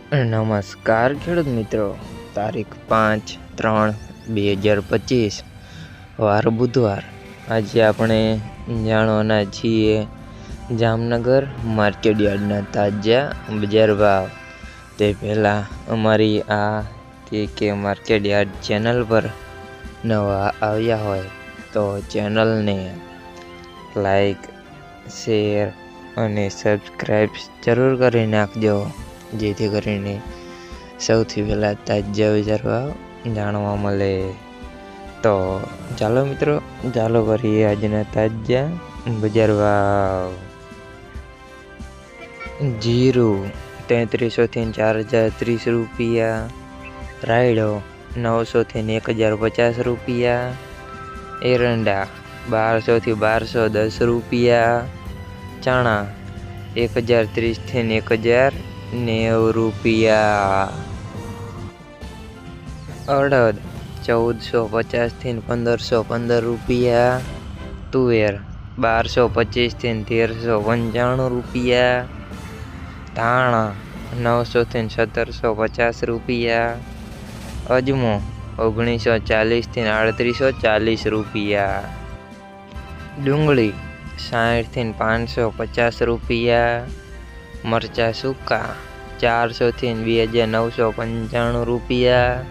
નમસ્કાર ખેડૂત મિત્રો, તારીખ 5/3/2025 વાર બુધવાર। આજે આપણે જાણવાના છીએ જામનગર માર્કેટ યાર્ડના તાજા બજાર ભાવ। તે પહેલાં અમારી આ કે માર્કેટ યાર્ડ ચેનલ પર નવા આવ્યા હોય તો ચેનલને લાઈક, શેર અને સબસ્ક્રાઈબ જરૂર કરી નાખજો, જેથી કરીને સૌથી પહેલાં તાજા બજાર ભાવ જાણવા મળે। તો ચાલો મિત્રો, ચાલો કરીએ આજના તાજા બજાર ભાવ। જીરું 3300 થી 4030 રૂપિયા, રાયડો 900 થી 1050 રૂપિયા, એરંડા 1200 થી 1210 રૂપિયા, ચણા 1030 થી 1090 રૂપિયા, અડદ 1450 થી 1515 રૂપિયા, તુવેર 1225 થી 1395 રૂપિયા, ધાણા 900 થી 1750 રૂપિયા, અજમો 1940 થી 3840 રૂપિયા, ડુંગળી 60 થી 550 રૂપિયા, મરચાં સૂકા 400 થી 2995 રૂપિયા,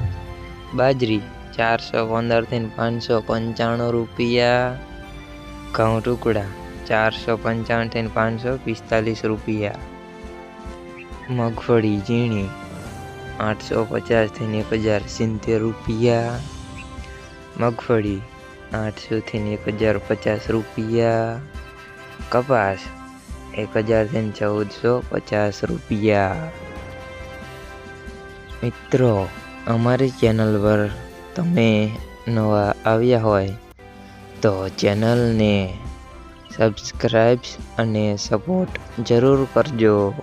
બાજરી 415 થી 595 રૂપિયા, ઘઉં ટુકડા 455 થી 545 રૂપિયા, મગફળી ઝીણી 850 થી 1070 રૂપિયા, મગફળી 800 થી 1050 રૂપિયા, કપાસ 1000 થી 1450 રૂપિયા। મિત્રો, અમારી ચેનલ પર તમે નવા આવ્યા હોય તો ચેનલને સબસ્ક્રાઈબ અને સપોર્ટ જરૂર કરજો।